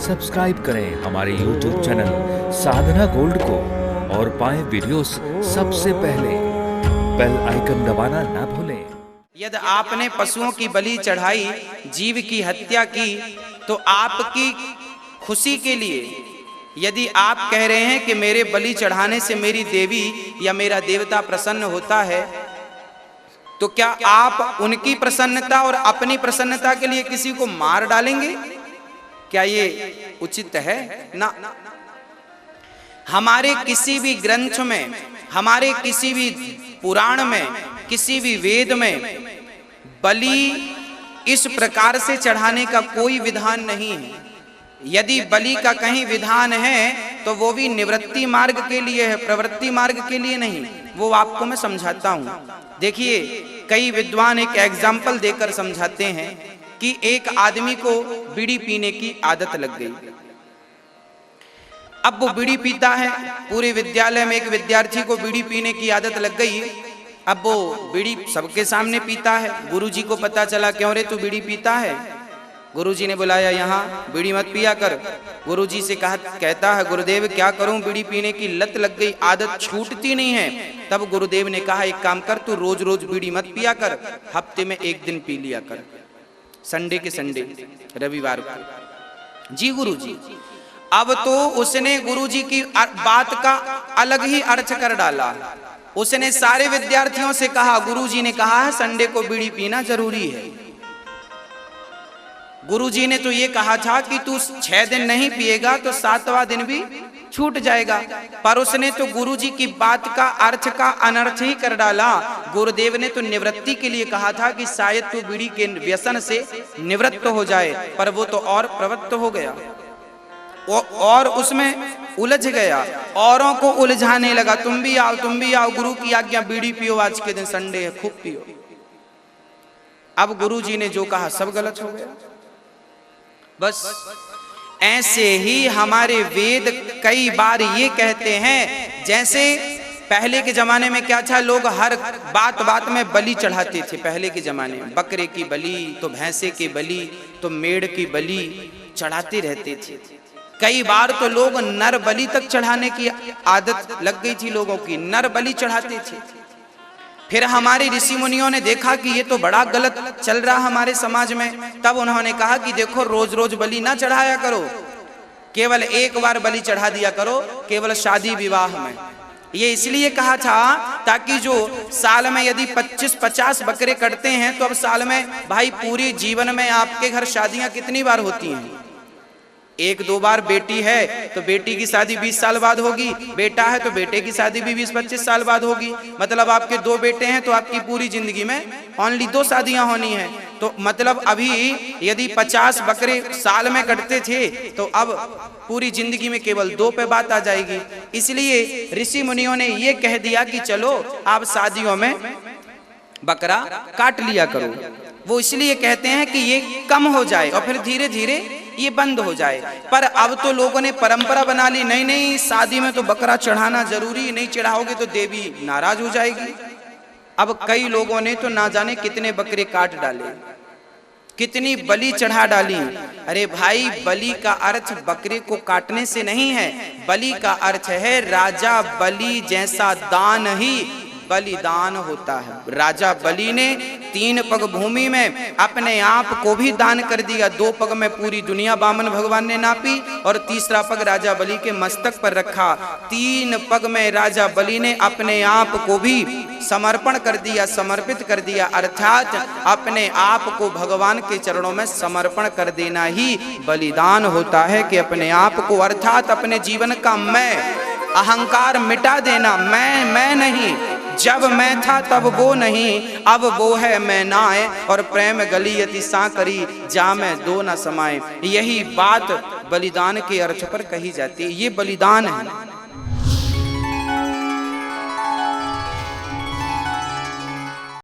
Subscribe करें हमारे YouTube channel साधना gold को और पाएं वीडियोस सबसे पहले। बेल आइकन दबाना ना भूलें। यदि आपने पशुओं की बलि चढ़ाई, जीव की हत्या की, तो आपकी खुशी के लिए यदि आप कह रहे हैं कि मेरे बलि चढ़ाने से मेरी देवी या मेरा देवता प्रसन्न होता है, तो क्या आप उनकी प्रसन्नता और अपनी प्रसन्नता के लिए किसी को मार डालेंगे? क्या ये उचित है? ना। हमारे किसी भी ग्रंथ में, हमारे किसी भी पुराण में, किसी भी वेद में बलि इस प्रकार से चढ़ाने का कोई विधान नहीं है। यदि बलि का कहीं विधान है तो वो भी निवृत्ति मार्ग के लिए है, प्रवृत्ति मार्ग के लिए नहीं। वो आपको मैं समझाता हूं। देखिए, कई विद्वान एक एग्जाम्पल देकर समझाते हैं कि एक आदमी को बीड़ी पीने की आदत लग गई। अब वो बीड़ी पीता है, पूरे विद्यालय में एक विद्यार्थी को बीड़ी पीने की आदत लग गई। अब वो बीड़ी सबके सामने पीता है। गुरुजी को पता चला, क्यों रे तू बीड़ी पीता है? गुरुजी ने बुलाया, यहाँ बीड़ी मत पिया कर। गुरुजी से कहता है, गुरुदेव क्या करूं, बीड़ी पीने की लत लग गई, आदत छूटती नहीं है। तब गुरुदेव ने कहा, एक काम कर, तू रोज रोज बीड़ी मत पिया कर, हफ्ते में एक दिन पी लिया कर, संडे के संडे, रविवार को। जी गुरुजी। अब तो उसने गुरुजी की बात का अलग ही अर्थ कर डाला। उसने सारे विद्यार्थियों से कहा, गुरुजी ने कहा है संडे को बीड़ी पीना जरूरी है। गुरुजी ने तो ये कहा था कि तू 6 दिन नहीं पिएगा तो 7वां दिन भी छूट जाएगा, पर उसने तो गुरुजी की बात का अर्थ का अनर्थ ही कर डाला। गुरुदेव ने तो निवृत्ति के लिए कहा था कि शायद तू बीड़ी के व्यसन से निवृत्त हो जाए, पर वो तो और प्रवृत्त हो गया और उसमें उलझ गया, औरों को उलझाने लगा। तुम भी आओ, तुम भी आओ, गुरु की आज्ञा, बीड़ी पियो, आज के दिन संडे है, खूब पियो। अब गुरुजी ने जो कहा सब गलत हो गया। बस ऐसे ही हमारे वेद कई बार ये कहते हैं, जैसे पहले के जमाने में क्या था, लोग हर बात बात में बलि चढ़ाते थे। पहले के जमाने में बकरे की बलि, तो भैंसे की बलि, तो मेढ़ की बलि चढ़ाते रहते थे। कई बार तो लोग नर बलि तक चढ़ाने की आदत लग गई थी लोगों की, नर बलि चढ़ाते थे। फिर हमारे ऋषि मुनियों ने देखा कि ये तो बड़ा गलत चल रहा हमारे समाज में। तब उन्होंने कहा कि देखो, रोज रोज बलि ना चढ़ाया करो, केवल एक बार बलि चढ़ा दिया करो, केवल शादी विवाह में। ये इसलिए कहा था ताकि जो साल में यदि 25-50 बकरे कटते हैं, तो अब साल में भाई पूरे जीवन में आपके घर शादियां कितनी बार होती हैं? 1-2 बार। बेटी है तो बेटी की शादी 20 साल बाद होगी, बेटा है तो बेटे की शादी भी 20-25 साल बाद होगी। मतलब आपके 2 बेटे हैं तो आपकी पूरी जिंदगी में ओनली 2 शादियां होनी है। तो मतलब अभी यदि 50 बकरे साल में कटते थे, तो अब पूरी जिंदगी में केवल 2 पे बात आ जाएगी। इसलिए ऋषि मुनियों ने ये कह दिया कि चलो आप शादियों में बकरा काट लिया करो। वो इसलिए कहते हैं कि ये कम हो जाए और फिर धीरे धीरे ये बंद हो जाए। पर अब तो लोगों ने परंपरा बना ली, नहीं नहीं, शादी में तो बकरा चढ़ाना जरूरी, नहीं चढ़ाओगे तो देवी नाराज हो जाएगी। अब कई लोगों ने तो ना जाने कितने बकरे काट डाले, कितनी बलि चढ़ा डाली। अरे भाई, बलि का अर्थ बकरे को काटने से नहीं है, बलि का अर्थ है राजा बलि जैसा दान ही बलिदान होता है। राजा बलि ने 3 पग भूमि में अपने आप को भी दान कर दिया। 2 पग में पूरी दुनिया वामन भगवान ने नापी और तीसरा पग राजा बलि के मस्तक पर रखा। 3 पग में राजा बलि ने अपने आप को भी समर्पण कर दिया, समर्पित कर दिया। अर्थात अपने आप को भगवान के चरणों में समर्पण कर देना ही बलिदान होता है। कि अपने आप को, अर्थात अपने जीवन का मैं, अहंकार मिटा देना। मैं नहीं, जब मैं था तब वो नहीं, अब वो है मैं नाए, और प्रेम गली अति सांकरी, जा मैं 2 न समाए। यही बात बलिदान के अर्थ पर कही जाती है। ये बलिदान है।